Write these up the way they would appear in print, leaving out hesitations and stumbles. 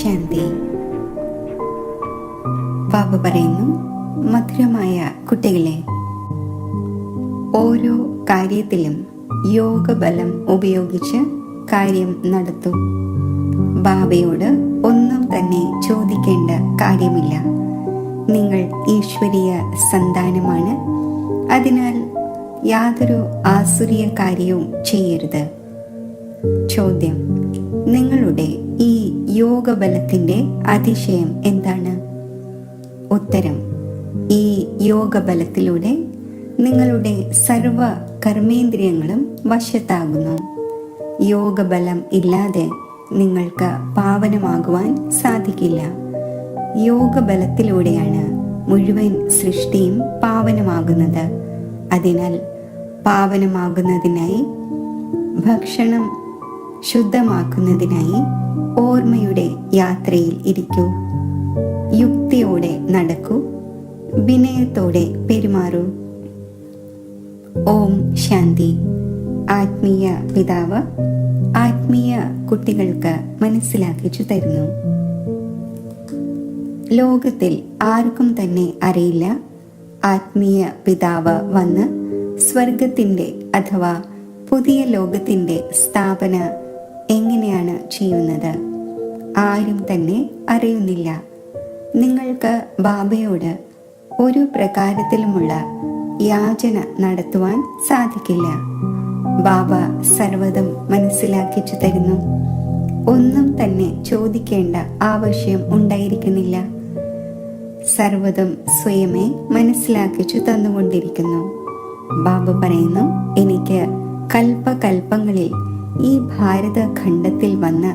ശാന്തി. ബാബ പറയുന്നു, മധുരമായ കുട്ടികളെ, ഓരോ കാര്യത്തിലും യോഗബലം ഉപയോഗിച്ച് കാര്യം നടത്തൂ. ബാബയോട് ഒന്നും തന്നെ ചോദിക്കേണ്ട കാര്യമില്ല. നിങ്ങൾ ഈശ്വരീയ സന്താനമാണ്. അതിനാൽ യാതൊരു ആസുരീയ കാര്യവും ചെയ്യരുത്. ചോദ്യം: നിങ്ങളുടെ ഈ യോഗബലത്തിന്റെ അതിശയം എന്താണ്? ഉത്തരം: ഈ യോഗബലത്തിലൂടെ നിങ്ങളുടെ സർവ കർമ്മേന്ദ്രിയങ്ങളും വശത്താകുന്നു. യോഗബലം ഇല്ലാതെ നിങ്ങൾക്ക് പാവനമാകുവാൻ സാധിക്കില്ല. യോഗബലത്തിലൂടെയാണ് മുഴുവൻ സൃഷ്ടിയും പാവനമാകുന്നത്. അതിനാൽ പാവനമാകുന്നതിനായി, ഭക്ഷണം ശുദ്ധമാക്കുന്നതിനായി ഓർമ്മയുടെ യാത്രയിൽ ഇരിക്കൂ. യുക്തിയോടെ നടക്കൂ. വിനയത്തോടെ പെരുമാറൂ. ഓം ശാന്തി. ആത്മീയ പിതാവ് ആത്മീയ കുട്ടികൾക്ക് മനസ്സിലാക്കിച്ചു തരുന്നു. ലോകത്തിൽ ആർക്കും തന്നെ അറിയില്ല ആത്മീയ പിതാവ് വന്ന് സ്വർഗത്തിന്റെ അഥവാ പുതിയ ലോകത്തിന്റെ സ്ഥാപന എങ്ങനെയാണ് ചെയ്യുന്നത്. ആരും തന്നെ അറിയുന്നില്ല. നിങ്ങൾക്ക് ബാബയോട് ഒരു പ്രകാരത്തിലുമുള്ള യാചന നടത്തുവാൻ സാധിക്കില്ല. ബാബ സർവ്വതും മനസ്സിലാക്കിച്ചു തരുന്നു. ഒന്നും തന്നെ ചോദിക്കേണ്ട ആവശ്യം ഉണ്ടായിരിക്കുന്നില്ല. സർവ്വതും സ്വയമേ മനസ്സിലാക്കിച്ചു തന്നുകൊണ്ടിരിക്കുന്നു. ബാബ പറയുന്നു, എനിക്ക് കൽപ്പകൽപ്പങ്ങളിൽ ഈ ഭാരതഖണ്ഡത്തിൽ വന്ന്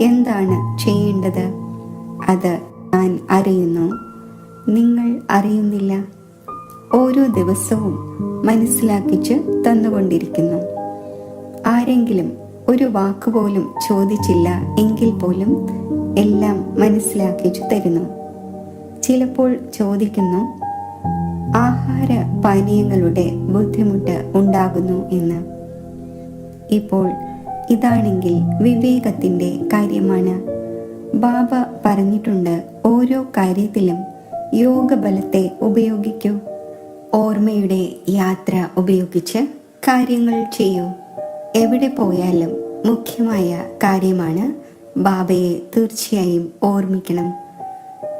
എന്താണ് ചെയ്യേണ്ടത്? അത് ഞാൻ അറിയുന്നു, നിങ്ങൾ അറിയുന്നില്ല. ഓരോ ദിവസവും മനസ്സിലാക്കിച്ച് തന്നുകൊണ്ടിരിക്കുന്നു. ആരെങ്കിലും ഒരു വാക്കുപോലും ചോദിച്ചില്ല എങ്കിൽ പോലും എല്ലാം മനസ്സിലാക്കിച്ചു തരുന്നു. ചിലപ്പോൾ ചോദിക്കുന്നു, ആഹാര പാനീയങ്ങളുടെ ബുദ്ധിമുട്ട് ഉണ്ടാകുന്നു എന്ന്. ഇപ്പോൾ ഇതാണെങ്കിൽ വിവേകത്തിന്റെ കാര്യമാണ്. ബാബ പറഞ്ഞിട്ടുണ്ട്, ഓരോ കാര്യത്തിലും യോഗബലത്തെ ഉപയോഗിക്കൂ. ഓർമ്മയുടെ യാത്ര ഉപയോഗിച്ച് കാര്യങ്ങൾ ചെയ്യൂ. എവിടെ പോയാലും മുഖ്യമായ കാര്യമാണ് ബാബയെ തീർച്ചയായും ഓർമ്മിക്കണം.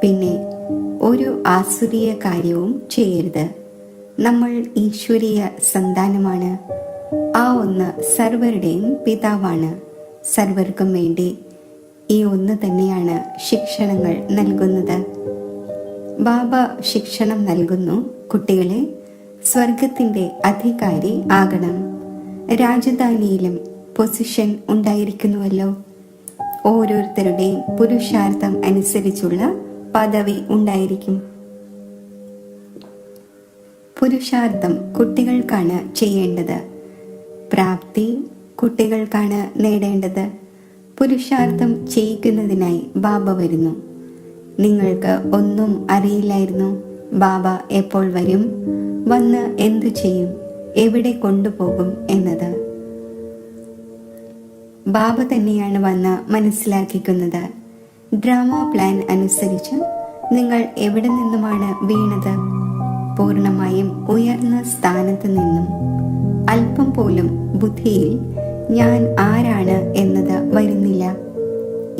പിന്നെ ഒരു ആസുരീയ കാര്യവും ചെയ്യരുത്. നമ്മൾ ഈശ്വരീയ സന്താനമാണ്. ആ ഒന്ന് സർവരുടെയും പിതാവാണ്. സർവർക്കും വേണ്ടി ഈ ഒന്ന് തന്നെയാണ് ശിക്ഷണങ്ങൾ നൽകുന്നത്. ബാബ ശിക്ഷണം നൽകുന്നു, കുട്ടികളെ സ്വർഗത്തിന്റെ അധികാരി ആകണം. രാജധാനിയിലും പൊസിഷൻ ഉണ്ടായിരിക്കുന്നുവല്ലോ. ഓരോരുത്തരുടെയും പുരുഷാർത്ഥം അനുസരിച്ചുള്ള പദവി ഉണ്ടായിരിക്കും. പുരുഷാർത്ഥം കുട്ടികൾക്കാണ് ചെയ്യേണ്ടത്. പ്രാപ്തി കുട്ടികൾക്കാണ് നേടേണ്ടത്. പുരുഷാർത്ഥം ചെയ്യിക്കുന്നതിനായി ബാബ വരുന്നു. നിങ്ങൾക്ക് ഒന്നും അറിയില്ലായിരുന്നു. ബാബ എപ്പോൾ വരും, വന്ന് എന്തു ചെയ്യും, എവിടെ കൊണ്ടുപോകും എന്നത് ബാബ തന്നെയാണ് വന്ന് മനസ്സിലാക്കിക്കുന്നത്. ഡ്രാമ പ്ലാൻ അനുസരിച്ച് നിങ്ങൾ എവിടെ നിന്നുമാണ് വീണത്? പൂർണ്ണമായും ഉയർന്ന സ്ഥാനത്ത് നിന്നും. അല്പം പോലും ബുദ്ധിയിൽ ഞാൻ ആരാണ് എന്നത് വരുന്നില്ല.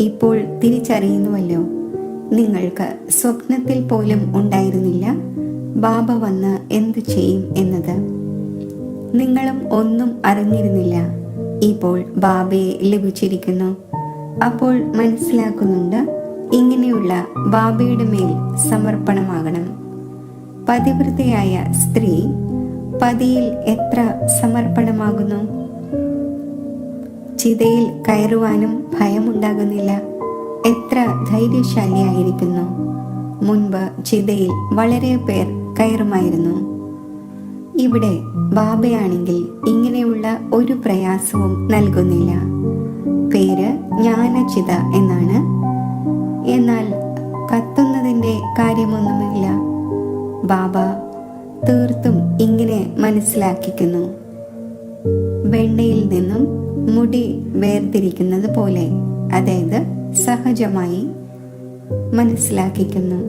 ഇപ്പോൾ തിരിച്ചറിയുന്നുവല്ലോ. നിങ്ങൾക്ക് സ്വപ്നത്തിൽ പോലും ഉണ്ടായിരുന്നില്ല ബാബ വന്ന് എന്തു ചെയ്യും എന്നത്. നിങ്ങളും ഒന്നും അറിഞ്ഞിരുന്നില്ല. ഇപ്പോൾ ബാബയെ ലഭിച്ചിരിക്കുന്നു. അപ്പോൾ മനസ്സിലാക്കുന്നുണ്ട്, ഇങ്ങനെയുള്ള ബാബയുടെ മേൽ സമർപ്പണമാകണം. പതിവ്രതയായ സ്ത്രീ പതിയിൽ എത്ര സമർപ്പണമാകുന്നു. ചിതയിൽ കയറുവാനും ഭയമുണ്ടാകുന്നില്ല. എത്ര ധൈര്യശാലിയായിരിക്കുന്നു. മുൻപ് ചിതയിൽ വളരെ പേർ കയറുമായിരുന്നു. ഇവിടെ ബാബയാണെങ്കിൽ ഇങ്ങനെയുള്ള ഒരു പ്രയാസവും നൽകുന്നില്ല. പേര് ജ്ഞാനചിത എന്നാണ്. എന്നാൽ കത്തുന്നതിൻ്റെ കാര്യമൊന്നുമില്ല. ബാബ തീർത്തും ഇങ്ങനെ മനസ്സിലാക്കിക്കുന്നു. വെണ്ണയിൽ നിന്നും മുടി വേർതിരിക്കുന്നത് പോലെ, അതായത് സഹജമായി മനസ്സിലാക്കിക്കുന്നു.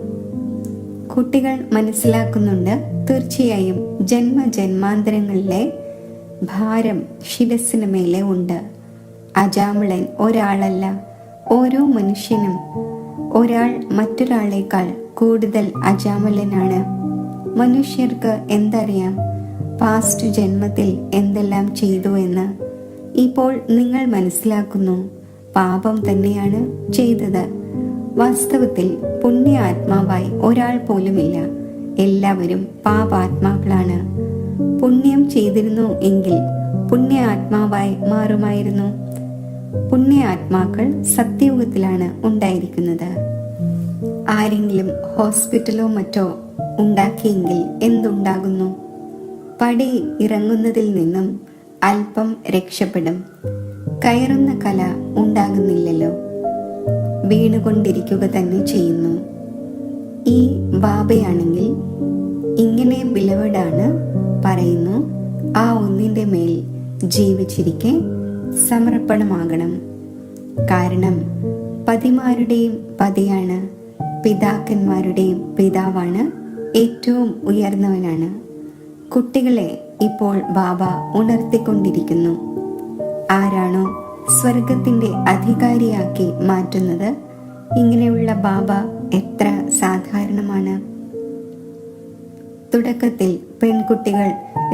കുട്ടികൾ മനസ്സിലാക്കുന്നുണ്ട്, തീർച്ചയായും ജന്മജന്മാന്തരങ്ങളിലെ ഭാരം ശിരസിന് മേലെ ഉണ്ട്. അജാമിളൻ ഒരാളല്ല, ഓരോ മനുഷ്യനും ഒരാൾ മറ്റൊരാളേക്കാൾ കൂടുതൽ അജാമിളനാണ്. മനുഷ്യർക്ക് എന്തറിയാം പാസ്റ്റ് ജന്മത്തിൽ എന്തെല്ലാം ചെയ്തു എന്ന്? ഇപ്പോൾ നിങ്ങൾ മനസ്സിലാക്കുന്നു, പാപം തന്നെയാണ് ചെയ്തത്. വാസ്തവത്തിൽ പുണ്യ ആത്മാവായി ഒരാൾ പോലുമില്ല, എല്ലാവരും പാപാത്മാക്കളാണ്. പുണ്യം ചെയ്തിരുന്നു എങ്കിൽ പുണ്യ ആത്മാവായി മാറുമായിരുന്നു. പുണ്യ ആത്മാക്കൾ സത്യയുഗത്തിലാണ് ഉണ്ടായിരിക്കുന്നത്. ആരെങ്കിലും ഹോസ്പിറ്റലോ മറ്റോ ഉണ്ടാക്കിയെങ്കിൽ എന്തുണ്ടാകുന്നു? പടി ഇറങ്ങുന്നതിൽ നിന്നും അല്പം രക്ഷപ്പെടും. കയറുന്ന കല ഉണ്ടാകുന്നില്ലല്ലോ, വീണുകൊണ്ടിരിക്കുക തന്നെ ചെയ്യുന്നു. ഈ ബാബയാണെങ്കിൽ ഇങ്ങനെ ബിലവഡാണ് പറയുന്നു, ആ ഒന്നിൻ്റെ മേൽ ജീവിച്ചിരിക്കെ സമർപ്പണമാകണം. കാരണം പതിമാരുടെയും പതിയാണ്, പിതാക്കന്മാരുടെയും പിതാവാണ്, ഏറ്റവും ഉയർന്നവനാണ്. കുട്ടികളെ ഇപ്പോൾ ബാബ ഉണർത്തിക്കൊണ്ടിരിക്കുന്നു. ആരാണോ സ്വർഗത്തിന്റെ അധികാരിയാക്കി മാറ്റുന്നത്, ഇങ്ങനെയുള്ള ബാബ എത്ര സാധാരണമാണ്. തുടക്കത്തിൽ പെൺകുട്ടികൾ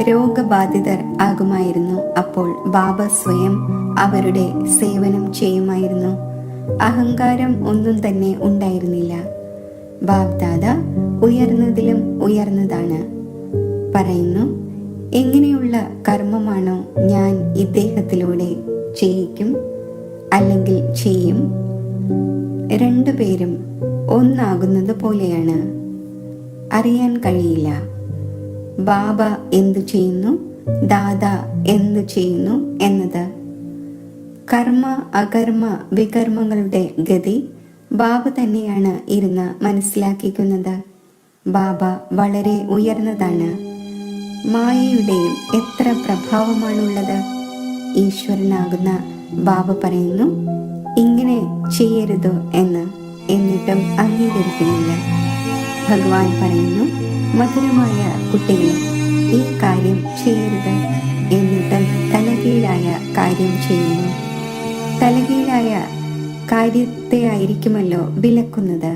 രോഗബാധിതർ ആകുമായിരുന്നു. അപ്പോൾ ബാബ സ്വയം അവരുടെ സേവനം ചെയ്യുമായിരുന്നു. അഹങ്കാരം ഒന്നും തന്നെ ഉണ്ടായിരുന്നില്ല. ബാബ്ദാദ ഉയർന്നതിലും ഉയർന്നതാണ്. പറയുന്നു, എങ്ങനെയുള്ള കർമ്മമാണോ ഞാൻ ഇദ്ദേഹത്തിലൂടെ ചെയ്യിക്കും അല്ലെങ്കിൽ ചെയ്യും, രണ്ടുപേരും ഒന്നാകുന്നത് പോലെയാണ്. അറിയാൻ കഴിയില്ല ബാബ എന്തു ചെയ്യുന്നു, ദാദ എന്തു ചെയ്യുന്നു എന്നത്. കർമ്മ അകർമ്മ വികർമ്മങ്ങളുടെ ഗതി ബാബ തന്നെയാണ് ഇരുന്ന് മനസ്സിലാക്കിക്കുന്നത്. ബാബ വളരെ ഉയർന്നതാണ്. മായയുടെയും എത്ര പ്രഭാവമാണുള്ളത്. ഈശ്വരനാകുന്ന ബാബ പറയുന്നു, ഇങ്ങനെ ചെയ്യരുത് എന്ന്, എന്നിട്ടും അംഗീകരിക്കുന്നില്ല. ഭഗവാൻ പറയുന്നു, മധുരമായ കുട്ടികളെ ഈ കാര്യം ചെയ്യരുത്, എന്നിട്ടും തലകീഴായ കാര്യം ചെയ്യുന്നു. തലകീഴായ കാര്യത്തെ ആയിരിക്കുമല്ലോ വിലക്കുന്നത്.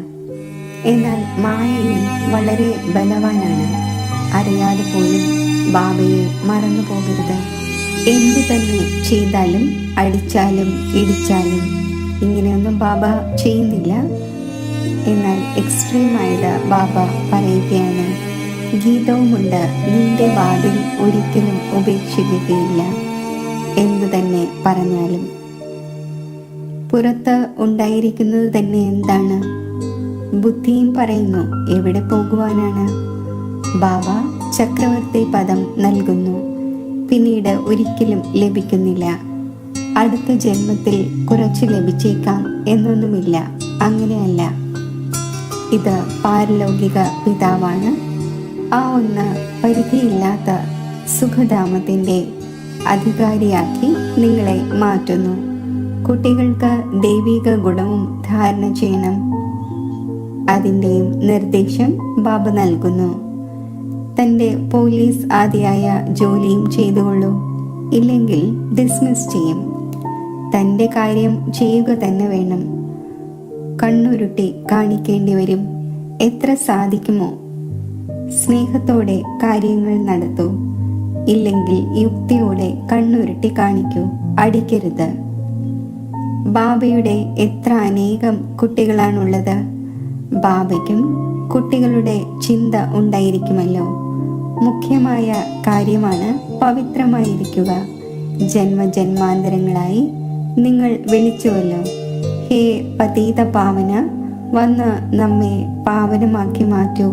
എന്നാൽ മായയും വളരെ ബലവാനാണ്. അറിയാതെ പോലും ബാബയെ മറന്നു പോകരുത്. എന്തു തന്നെ ചെയ്താലും അടിച്ചാലും ഇടിച്ചാലും ഇങ്ങനെയൊന്നും ബാബ ചെയ്യുന്നില്ല. എന്നാൽ എക്സ്ട്രീമായത് ബാബ പറയുകയാണ്, ഗീതവുമുണ്ട്, നിന്റെ വാതിൽ ഒരിക്കലും ഉപേക്ഷിക്കുകയില്ല. എന്തു തന്നെ പറഞ്ഞാലും പുറത്ത് ഉണ്ടായിരിക്കുന്നത് തന്നെ എന്താണ്? ബുദ്ധിയും പറയുന്നു, എവിടെ പോകുവാനാണ്? ബാബ ചക്രവർത്തി പദം നൽകുന്നു, പിന്നീട് ഒരിക്കലും ലഭിക്കുന്നില്ല. അടുത്ത ജന്മത്തിൽ കുറച്ച് ലഭിച്ചേക്കാം എന്നൊന്നുമില്ല. അങ്ങനെയല്ല, ഇത് പാരലൗകിക പിതാവാണ്. ആ ഒന്ന് പരിധിയില്ലാത്ത സുഖധാമത്തിൻ്റെ അധികാരിയാക്കി നിങ്ങളെ മാറ്റുന്നു. കുട്ടികൾക്ക് ദൈവിക ഗുണവും ധാരണ ചെയ്യണം. അതിൻ്റെയും നിർദ്ദേശം ബാബ നൽകുന്നു. തൻ്റെ പോലീസ് ആദിയായ ജോലിയും ചെയ്തുകൊള്ളൂ, ഇല്ലെങ്കിൽ ഡിസ്മിസ് ചെയ്യും. തൻ്റെ കാര്യം ചെയ്യുക തന്നെ വേണം. കണ്ണുരുട്ടി കാണിക്കേണ്ടി വരും. എത്ര സാധിക്കുമോ സ്നേഹത്തോടെ കാര്യങ്ങൾ നടത്തൂ, ഇല്ലെങ്കിൽ യുക്തിയോടെ കണ്ണുരുട്ടി കാണിക്കൂ. അടിക്കരുത്. ബാബയുടെ എത്ര അനേകം കുട്ടികളാണുള്ളത്. ബാബയ്ക്കും കുട്ടികളുടെ ചിന്ത ഉണ്ടായിരിക്കുമല്ലോ. മുഖ്യമായ കാര്യമാണ് പവിത്രമായിരിക്കുക. ജന്മജന്മാന്തരങ്ങളായി നിങ്ങൾ വിളിച്ചുവല്ലോ, ഹേ പതീത പാവന, വന്ന് നമ്മെ പാവനമാക്കി മാറ്റൂ.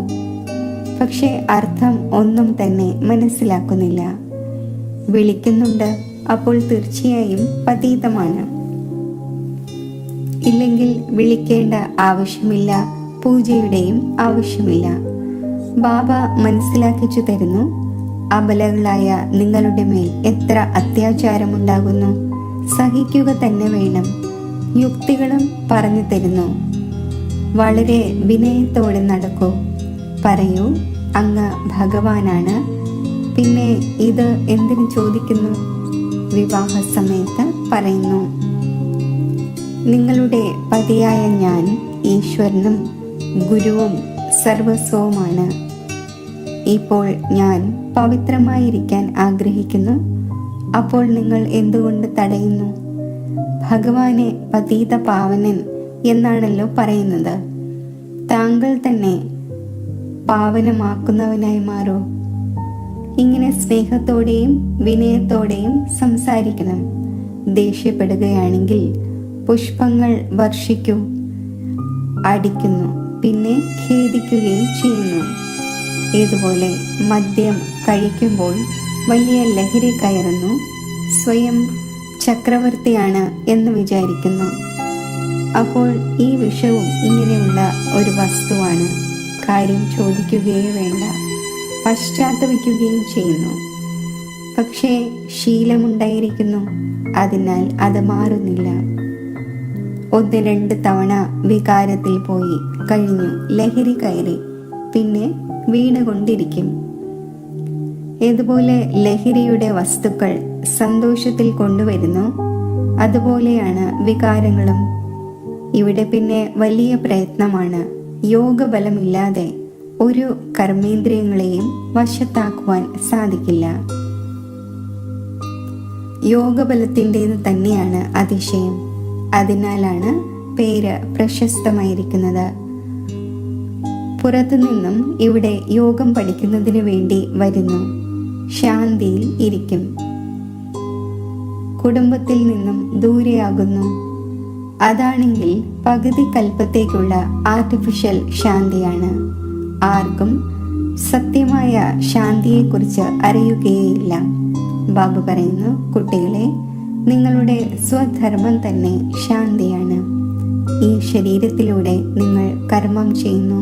പക്ഷെ അർത്ഥം ഒന്നും തന്നെ മനസ്സിലാക്കുന്നില്ല. വിളിക്കുന്നുണ്ട്, അപ്പോൾ തീർച്ചയായും പതീതമാണ്. ഇല്ലെങ്കിൽ വിളിക്കേണ്ട ആവശ്യമില്ല, പൂജയുടെയും ആവശ്യമില്ല. ബാബ മനസ്സിലാക്കിച്ചു തരുന്നു, അബലകളായ നിങ്ങളുടെ മേൽ എത്ര വളരെ വിനയത്തോടെ നടക്കൂ. പറയൂ, അങ്ങ് ഭഗവാനാണ്. പിന്നെ ഇത് എന്തിനു ചോദിക്കുന്നു? വിവാഹ സമയത്ത് പറയുന്നു, നിങ്ങളുടെ പതിയായ ഞാൻ ഈശ്വരനും ഗുരുവും സർവസ്വവുമാണ്. ഇപ്പോൾ ഞാൻ പവിത്രമായിരിക്കാൻ ആഗ്രഹിക്കുന്നു. അപ്പോൾ നിങ്ങൾ എന്തുകൊണ്ട് തടയുന്നു? ഭഗവാനെ പതീത പാവനൻ എന്നാണല്ലോ പറയുന്നത്. താങ്കൾ തന്നെ പാവനമാക്കുന്നവനായി മാറൂ. ഇങ്ങനെ സ്നേഹത്തോടെയും വിനയത്തോടെയും സംസാരിക്കണം. ദേഷ്യപ്പെടുകയാണെങ്കിൽ പുഷ്പങ്ങൾ വർഷിക്കൂ. അടിക്കുന്നു, പിന്നെ ഖേദിക്കുകയും ചെയ്യുന്നു. ഇതുപോലെ മദ്യം കഴിക്കുമ്പോൾ വലിയ ലഹരി കയറുന്നു. സ്വയം ചക്രവർത്തിയാണ് എന്ന് വിചാരിക്കുന്നു. അപ്പോൾ ഈ വിഷവും ഇങ്ങനെയുള്ള ഒരു വസ്തുവാണ്. കാര്യം ചോദിക്കുകയേ വേണ്ട, പശ്ചാത്തപിക്കുകയും ചെയ്യുന്നു. പക്ഷേ ശീലമുണ്ടായിരിക്കുന്നു, അതിനാൽ അത് മാറുന്നില്ല. 1-2 തവണ വികാരത്തിൽ പോയി കഴിഞ്ഞു, ലഹരി കയറി, പിന്നെ വീണുകൊണ്ടിരിക്കും. ഇതുപോലെ ലഹരിയുടെ വസ്തുക്കൾ സന്തോഷത്തിൽ കൊണ്ടുവരുന്നു. അതുപോലെയാണ് വികാരങ്ങളും. ഇവിടെ പിന്നെ വലിയ പ്രയത്നമാണ്. യോഗബലമില്ലാതെ ഒരു കർമ്മേന്ദ്രിയങ്ങളെയും വശത്താക്കുവാൻ സാധിക്കില്ല. യോഗബലത്തിൻ്റേത് തന്നെയാണ് അതിശയം. അതിനാലാണ് പേര് പ്രശസ്തമായിരിക്കുന്നത്. പുറത്തുനിന്നും ഇവിടെ യോഗം പഠിക്കുന്നതിന് വേണ്ടി വരുന്നു. ശാന്തിയിൽ ഇരിക്കും. കുടുംബത്തിൽ നിന്നും ദൂരെയാകുന്നു. അതാണെങ്കിൽ പകുതി കൽപ്പത്തേക്കുള്ള ആർട്ടിഫിഷ്യൽ ശാന്തിയാണ്. ആർക്കും സത്യമായ ശാന്തിയെക്കുറിച്ച് അറിയുകയേയില്ല. ബാബു പറയുന്നു, കുട്ടികളെ, നിങ്ങളുടെ സ്വധർമ്മം തന്നെ ശാന്തിയാണ്. ഈ ശരീരത്തിലൂടെ നിങ്ങൾ കർമ്മം ചെയ്യുന്നു.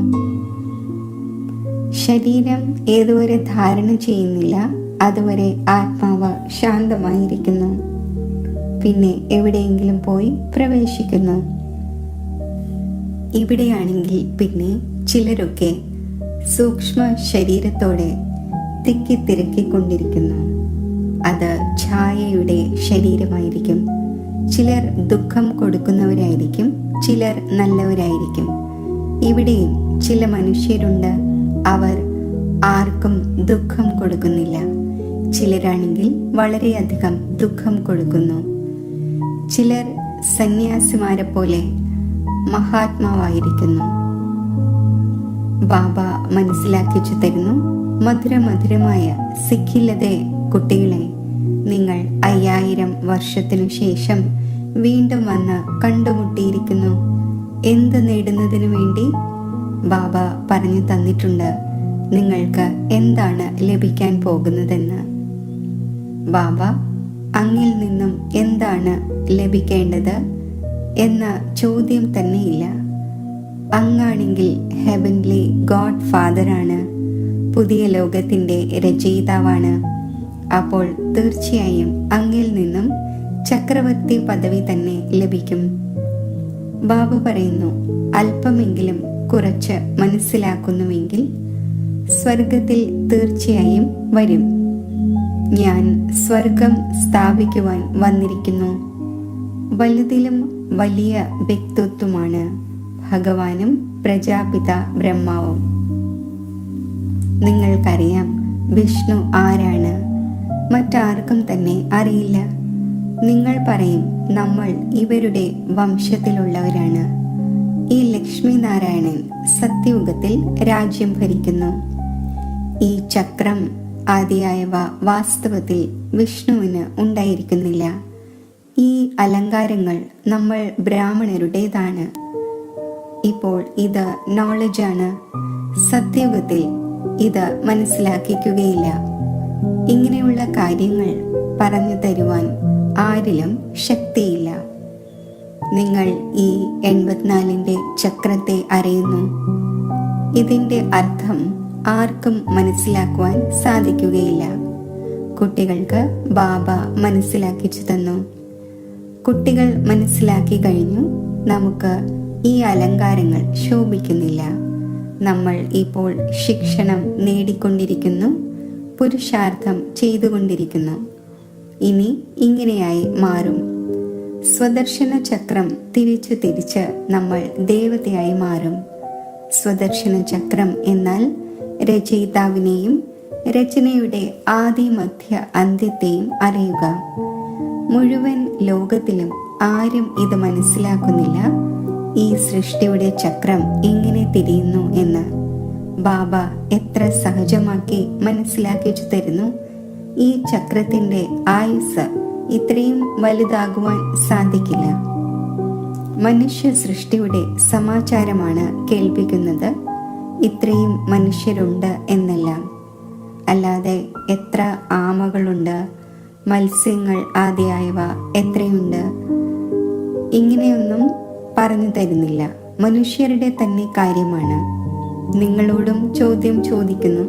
ശരീരം ഏതുവരെ ധാരണ ചെയ്യുന്നില്ല, അതുവരെ ആത്മാവ് ശാന്തമായിരിക്കുന്നു. പിന്നെ എവിടെയെങ്കിലും പോയി പ്രവേശിക്കുന്നു. ഇവിടെയാണെങ്കിൽ പിന്നെ ചിലരൊക്കെ സൂക്ഷ്മ ശരീരത്തോടെ തിക്കിത്തിരക്കിക്കൊണ്ടിരിക്കുന്നു. അത് ഛായയുടെ ശരീരമായിരിക്കും. ചിലർ ദുഃഖം കൊടുക്കുന്നവരായിരിക്കും, ചിലർ നല്ലവരായിരിക്കും. ഇവിടെയും ചില മനുഷ്യരുണ്ട്, അവർ ആർക്കും ദുഃഖം കൊടുക്കുന്നില്ല. ചിലരാണെങ്കിൽ വളരെയധികം ദുഃഖം കൊടുക്കുന്നു. ചിലർ സന്യാസിമാരെ പോലെ മഹാത്മാവായിരിക്കുന്നു. ബാബ മനസ്സിലാക്കിച്ചു തരുന്നു, മധുരമധുരമായ സിഖിലതെ കുട്ടികളെ, നിങ്ങൾ 5000 വർഷത്തിനു ശേഷം വീണ്ടും വന്ന് കണ്ടുമുട്ടിയിരിക്കുന്നു. എന്ത് നേടുന്നതിനു വേണ്ടി? ബാബ പറഞ്ഞു തന്നിട്ടുണ്ട് നിങ്ങൾക്ക് എന്താണ് ലഭിക്കാൻ പോകുന്നതെന്ന്. ബാബ അങ്ങിൽ നിന്നും എന്താണ് ലഭിക്കേണ്ടത് എന്ന ചോദ്യം തന്നെയില്ല. അങ്ങാണെങ്കിൽ ഹെവൻലി ഗോഡ് ഫാദറാണ്, പുതിയ ലോകത്തിൻ്റെ രചയിതാവാണ്. അപ്പോൾ തീർച്ചയായും അങ്ങിൽ നിന്നും ചക്രവർത്തി പദവി തന്നെ ലഭിക്കും. ബാബ പറയുന്നു, അല്പമെങ്കിലും കുറച്ച് മനസ്സിലാക്കുന്നുവെങ്കിൽ സ്വർഗത്തിൽ തീർച്ചയായും വരും. ഞാൻ സ്വർഗം സ്ഥാപിക്കുവാൻ വന്നിരിക്കുന്നു. വലുതിലും വലിയ വ്യക്തിത്വമാണ് ഭഗവാനും പ്രജാപിത ബ്രഹ്മാവും. നിങ്ങൾക്കറിയാം വിഷ്ണു ആരാണ്? മറ്റാർക്കും തന്നെ അറിയില്ല. നിങ്ങൾ പറയും, നമ്മൾ ഇവരുടെ വംശത്തിലുള്ളവരാണ്. ഈ ലക്ഷ്മി നാരായണൻ സത്യയുഗത്തിൽ രാജ്യം ഭരിക്കുന്നു. ഈ ചക്രം ആദിയായവ വാസ്തവത്തിൽ വിഷ്ണുവിന് ഉണ്ടായിരിക്കുന്നില്ല. ഈ അലങ്കാരങ്ങൾ നമ്മൾ ബ്രാഹ്മണരുടേതാണ്. ഇപ്പോൾ ഇത് നോളജാണ്. സത്യയുഗത്തിൽ ഇത് മനസ്സിലാക്കിക്കുകയില്ല. ഇങ്ങനെയുള്ള കാര്യങ്ങൾ പറഞ്ഞു തരുവാൻ ആരിലും ശക്തിയില്ല. നിങ്ങൾ ഈ 84ന്റെ ചക്രത്തെ അറിയുന്നു. ഇതിന്റെ അർത്ഥം ആർക്കും മനസ്സിലാക്കുവാൻ സാധിക്കുകയില്ല. കുട്ടികൾക്ക് ബാബ മനസ്സിലാക്കിച്ചു തന്നു. കുട്ടികൾ മനസ്സിലാക്കി കഴിഞ്ഞു. നമുക്ക് ഈ അലങ്കാരങ്ങൾ ശോഭിക്കുന്നില്ല. നമ്മൾ ഇപ്പോൾ ശിക്ഷണം നേടിക്കൊണ്ടിരിക്കുന്നു, പുരുഷാർത്ഥം ചെയ്തുകൊണ്ടിരിക്കുന്നു. ഇനി ഇങ്ങനെയായി മാറും. സ്വദർശന ചക്രം തിരിച്ച് തിരിച്ച് നമ്മൾ ദേവതയായി മാറും. സ്വദർശന ചക്രം എന്നാൽ രചയിതാവിനെയും രചനയുടെ ആദി മധ്യ അന്ത്യത്തെയും അറിയുക. മുഴുവൻ ലോകത്തിലും ആരും ഇത് മനസ്സിലാക്കുന്നില്ല, ഈ സൃഷ്ടിയുടെ ചക്രം എങ്ങനെ തിരിയുന്നു എന്ന്. ബാബ എത്ര സഹജമാക്കി മനസ്സിലാക്കിച്ചു തരുന്നു. ഈ ചക്രത്തിന്റെ ആയുസ് ഇത്രയും വലുതാകുവാൻ സാധിക്കില്ല. മനുഷ്യ സൃഷ്ടിയുടെ സമാചാരമാണ് കേൾപ്പിക്കുന്നത്, ഇത്രയും മനുഷ്യരുണ്ട് എന്നെല്ലാം. അല്ലാതെ എത്ര ആമകളുണ്ട്, മത്സ്യങ്ങൾ ആദിയായവ എത്രയുണ്ട്, ഇങ്ങനെയൊന്നും പറഞ്ഞു തരുന്നില്ല. മനുഷ്യരുടെ തന്നെ കാര്യമാണ്. നിങ്ങളോടും ചോദ്യം ചോദിക്കുന്നു.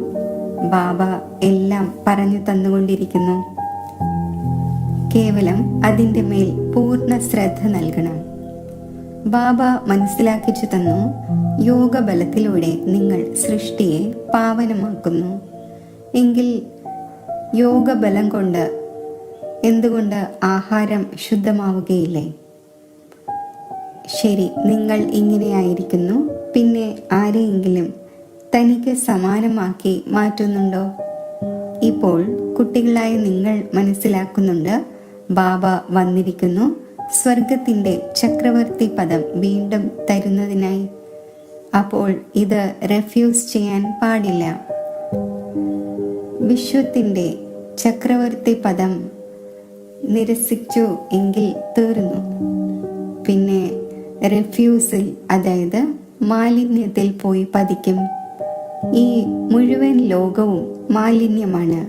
ബാബ എല്ലാം പറഞ്ഞു തന്നുകൊണ്ടിരിക്കുന്നു. കേവലം അതിൻ്റെ മേൽ പൂർണ്ണ ശ്രദ്ധ നൽകണം. ബാബ മനസ്സിലാക്കിച്ചു തന്നു, യോഗബലത്തിലൂടെ നിങ്ങൾ സൃഷ്ടിയെ പാവനമാക്കുന്നു. എങ്കിൽ യോഗബലം കൊണ്ട് എന്തുകൊണ്ട് ആഹാരം ശുദ്ധമാവുകയില്ലേ? ശരി, നിങ്ങൾ ഇങ്ങനെയായിരിക്കുന്നു, പിന്നെ ആരെയെങ്കിലും തനിക്ക് സമാനമാക്കി മാറ്റുന്നുണ്ടോ? ഇപ്പോൾ കുട്ടികളായ നിങ്ങൾ മനസ്സിലാക്കുന്നുണ്ട്, ബാബ വന്നിരിക്കുന്നു സ്വർഗത്തിന്റെ ചക്രവർത്തി പദം വീണ്ടും തരുന്നതിനായി. അപ്പോൾ ഇത് റെഫ്യൂസ് ചെയ്യാൻ പാടില്ല. വിശ്വത്തിന്റെ ചക്രവർത്തി പദം നിരസിച്ചു എങ്കിൽ തീർന്നു. പിന്നെ റെഫ്യൂസിൽ, അതായത് മാലിന്യത്തിൽ പോയി പതിക്കും. ഈ മുഴുവൻ ലോകവും മാലിന്യമാണ്.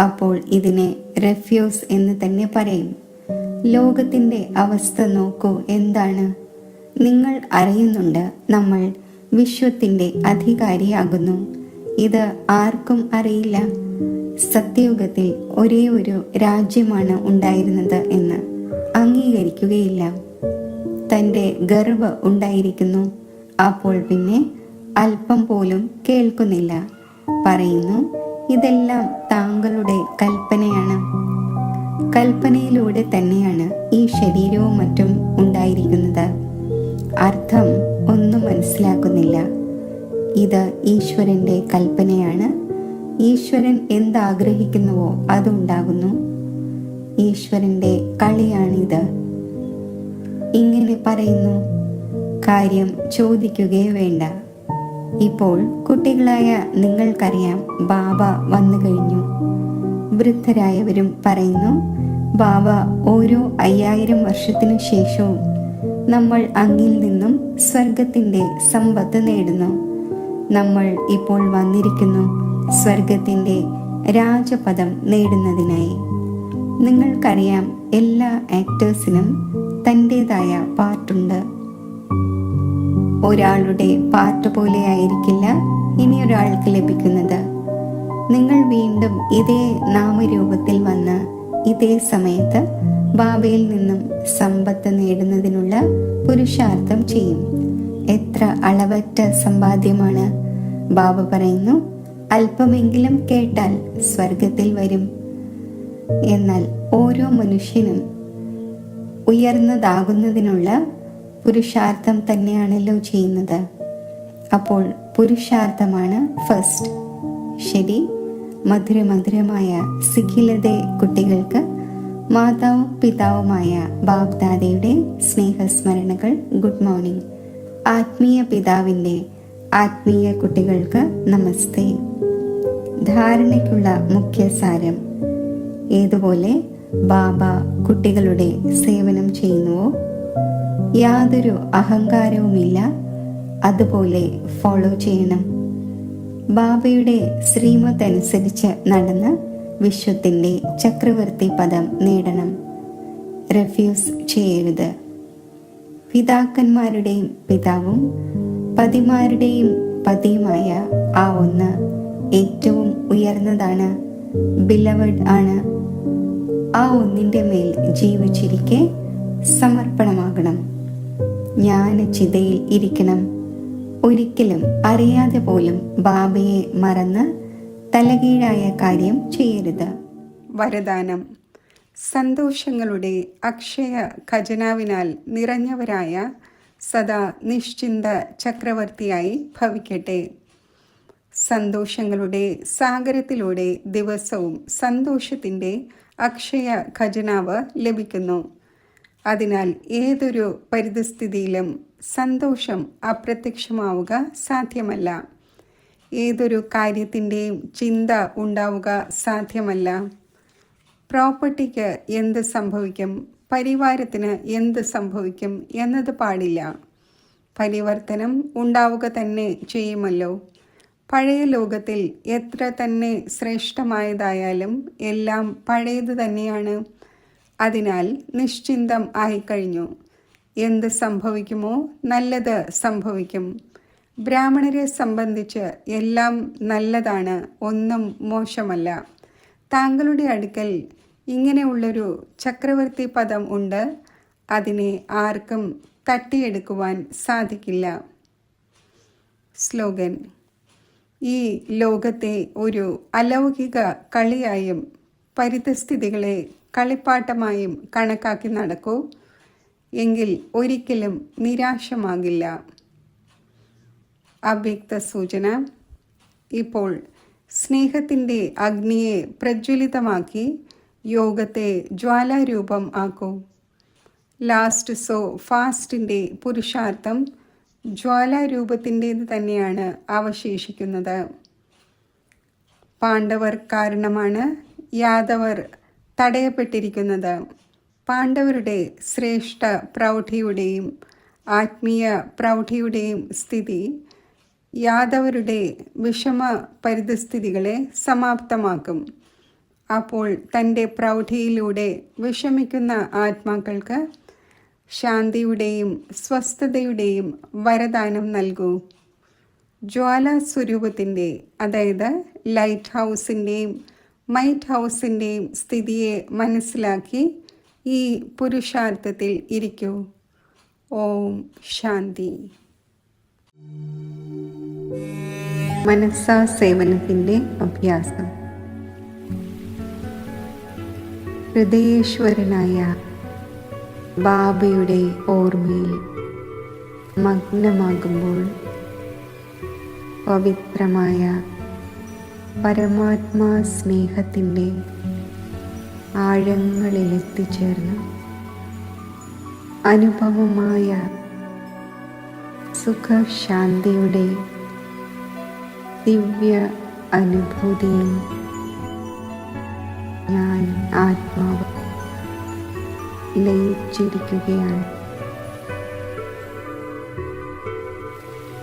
അപ്പോൾ ഇതിനെ റെഫ്യൂസ് എന്ന് തന്നെ പറയും. ലോകത്തിന്റെ അവസ്ഥ നോക്കൂ എന്താണ്. നിങ്ങൾ അറിയുന്നുണ്ട്, നമ്മൾ വിശ്വത്തിന്റെ അധികാരിയാകുന്നു. ഇത് ആർക്കും അറിയില്ല. സത്യയുഗത്തിൽ ഒരേ ഒരു രാജ്യമാണ് ഉണ്ടായിരുന്നത് എന്ന് അംഗീകരിക്കുകയില്ല. തൻ്റെ ഗർവ് ഉണ്ടായിരിക്കുന്നു. അപ്പോൾ പിന്നെ അല്പം പോലും കേൾക്കുന്നില്ല. പറയുന്നു, ഇതെല്ലാം താങ്കളുടെ കൽപ്പനയാണ്. കൽപ്പനയിലൂടെ തന്നെയാണ് ഈ ശരീരവും മറ്റും ഉണ്ടായിരിക്കുന്നത്. അർത്ഥം ഒന്നും മനസ്സിലാക്കുന്നില്ല. ഇത് ഈശ്വരന്റെ കൽപ്പനയാണ്. ഈശ്വരൻ എന്താഗ്രഹിക്കുന്നുവോ അതുണ്ടാകുന്നു. ഈശ്വരന്റെ കളിയാണിത്. ഇങ്ങനെ പറയുന്നു, കാര്യം ചോദിക്കുകയേ വേണ്ട. ഇപ്പോൾ കുട്ടികളായ നിങ്ങൾക്കറിയാം, ബാബ വന്നു കഴിഞ്ഞു. വൃദ്ധരായവരും പറയുന്നു, ബാബ ഓരോ 5000 വർഷത്തിനു ശേഷവും നമ്മൾ അങ്ങിൽ നിന്നും സ്വർഗത്തിന്റെ സമ്പത്ത് നേടുന്നു. നമ്മൾ ഇപ്പോൾ വന്നിരിക്കുന്നു സ്വർഗത്തിന്റെ രാജപദം നേടുന്നതിനായി. നിങ്ങൾക്കറിയാം, എല്ലാ ആക്ടേഴ്സിനും തൻ്റെതായ പാർട്ടുണ്ട്. ഒരാളുടെ പാർട്ട് പോലെ ആയിരിക്കില്ല ഇനിയൊരാൾക്ക് ലഭിക്കുന്നത്. നിങ്ങൾ വീണ്ടും ഇതേ നാമരൂപത്തിൽ വന്ന് ഇതേ സമയത്ത് ബാബയിൽ നിന്നും സമ്പത്ത് നേടുന്നതിനുള്ള പുരുഷാർത്ഥം ചെയ്യും. എത്ര അളവറ്റ സമ്പാദ്യമാണ്! ബാബ പറയുന്നു, അല്പമെങ്കിലും കേട്ടാൽ സ്വർഗത്തിൽ വരും. എന്നാൽ ഓരോ മനുഷ്യനും ഉയർന്നതാകുന്നതിനുള്ള പുരുഷാർത്ഥം തന്നെയാണല്ലോ ചെയ്യുന്നത്. അപ്പോൾ പുരുഷാർത്ഥമാണ് ഫസ്റ്റ്. ശരി, മധുരമധുരമായ സിഖിലതെ കുട്ടികൾക്ക് മാതാവും പിതാവുമായ ബാബ്ദാദയുടെ സ്നേഹസ്മരണകൾ. Good morning. ആത്മീയ പിതാവിൻ്റെ ആത്മീയ കുട്ടികൾക്ക് നമസ്തേ. ധാരണയ്ക്കുള്ള മുഖ്യ സാരം: ഏതുപോലെ ബാബ കുട്ടികളുടെ സേവനം ചെയ്യുന്നുവോ, യാതൊരു അഹങ്കാരവുമില്ല, അതുപോലെ ഫോളോ ചെയ്യണം. ബാബയുടെ ശ്രീമത് അനുസരിച്ച് നടന്ന് വിശ്വത്തിന്റെ ചക്രവർത്തി പദം നേടണം. റെഫ്യൂസ് ചെയ്യരുത്. പിതാക്കന്മാരുടെയും പിതാവും പതിമാരുടെയും പതിയുമായ ആ ഒന്ന് ഏറ്റവും ഉയർന്നതാണ്, ബിലവഡ് ആണ്. ആ ഒന്നിന്റെ മേൽ ജീവിച്ചിരിക്കെ സമർപ്പണമാകണം. ജ്ഞാനചിതയിൽ ഇരിക്കണം. ഒരിക്കലും അറിയാതെ പോലും ബാബയെ മറന്ന് തലകീഴായ കാര്യം ചെയ്യരുത്. വരദാനം: സന്തോഷങ്ങളുടെ അക്ഷയ ഖജനാവിനാൽ നിറഞ്ഞവരായ സദാ നിശ്ചിന്ത ചക്രവർത്തിയായി ഭവിക്കട്ടെ. സന്തോഷങ്ങളുടെ സാഗരത്തിലൂടെ ദിവസവും സന്തോഷത്തിൻ്റെ അക്ഷയ ഖജനാവ് ലഭിക്കുന്നു. അതിനാൽ ഏതൊരു പരിതസ്ഥിതിയിലും സന്തോഷം അപ്രത്യക്ഷമാവുക സാധ്യമല്ല. ഏതൊരു കാര്യത്തിൻ്റെയും ചിന്ത ഉണ്ടാവുക സാധ്യമല്ല. പ്രോപ്പർട്ടിക്ക് എന്ത് സംഭവിക്കും, പരിവാരത്തിന് എന്ത് സംഭവിക്കും എന്നത് പാടില്ല. പരിവർത്തനം ഉണ്ടാവുക തന്നെ ചെയ്യുമല്ലോ. പഴയ ലോകത്തിൽ എത്ര തന്നെ ശ്രേഷ്ഠമായതായാലും എല്ലാം പഴയത് തന്നെയാണ്. അതിനാൽ നിശ്ചിന്തം ആയിക്കഴിഞ്ഞു. എന്ത് സംഭവിക്കുമോ നല്ലത് സംഭവിക്കും. ബ്രാഹ്മണരെ സംബന്ധിച്ച് എല്ലാം നല്ലതാണ്, ഒന്നും മോശമല്ല. താങ്കളുടെ അടുക്കൽ ഇങ്ങനെയുള്ളൊരു ചക്രവർത്തി പദം ഉണ്ട്. അതിനെ ആർക്കും തട്ടിയെടുക്കുവാൻ സാധിക്കില്ല. സ്ലോഗൻ: ഈ ലോകത്തെ ഒരു അലൗകിക കളിയായും പരിതസ്ഥിതികളെ കളിപ്പാട്ടമായും കണക്കാക്കി നടക്കൂ. എങ്കിൽ ഒരിക്കലും നിരാശമാകില്ല. അവ്യക്ത സൂചന: ഇപ്പോൾ സ്നേഹത്തിൻ്റെ അഗ്നിയെ പ്രജ്വലിതമാക്കി യോഗത്തെ ജ്വാലാരൂപം ആക്കൂ. ലാസ്റ്റ് സോ ഫാസ്റ്റിൻ്റെ പുരുഷാർത്ഥം ജ്വാലാരൂപത്തിൻ്റേത് തന്നെയാണ് അവശേഷിക്കുന്നത്. പാണ്ഡവർ കാരണമാണ് യാദവർ തടയപ്പെട്ടിരിക്കുന്നത്. പാണ്ഡവരുടെ ശ്രേഷ്ഠ പ്രൗഢിയുടെയും ആത്മീയ പ്രൗഢിയുടെയും സ്ഥിതി യാദവരുടെ വിഷമ പരിതസ്ഥിതികളെ സമാപ്തമാക്കും. അപ്പോൾ തൻ്റെ പ്രൗഢിയിലൂടെ വിഷമിക്കുന്ന ആത്മാക്കൾക്ക് ശാന്തിയുടെയും സ്വസ്ഥതയുടെയും വരദാനം നൽകൂ. ജ്വാലാസ്വരൂപത്തിൻ്റെ, അതായത് ലൈറ്റ് ഹൗസിൻ്റെയും മൈറ്റ് ഹൗസിൻ്റെയും സ്ഥിതിയെ മനസ്സിലാക്കി ഈ പുരുഷാർത്ഥത്തിൽ ഇരിക്കൂ. ഓം ശാന്തി. മനസ്സാ സേവനത്തിൻ്റെ അഭ്യാസം. ഹൃദയേശ്വരനായ ബാബയുടെ ഓർമ്മയിൽ മഗ്നമാകുമ്പോൾ പവിത്രമായ പരമാത്മാ സ്നേഹത്തിൻ്റെ ആഴങ്ങളിലെത്തിച്ചേർന്ന് അനുഭവമായ സുഖശാന്തിയുടെ ദിവ്യ അനുഭൂതിയിൽ ഞാൻ ആത്മാവ് ലയിച്ചിരിക്കുകയാണ്.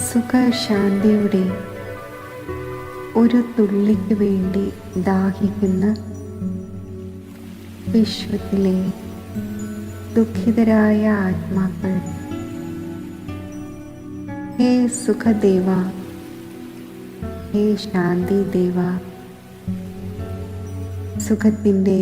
സുഖശാന്തിയുടെ ഒരു തുള്ളിക്ക് വേണ്ടി ദാഹിക്കുന്ന വിശ്വത്തിലെ ദുഃഖിതരായ ആത്മാക്കൾ, ഹേ സുഖദേവ, ഹേ ശാന്തി ദേവ, സുഖത്തിൻ്റെ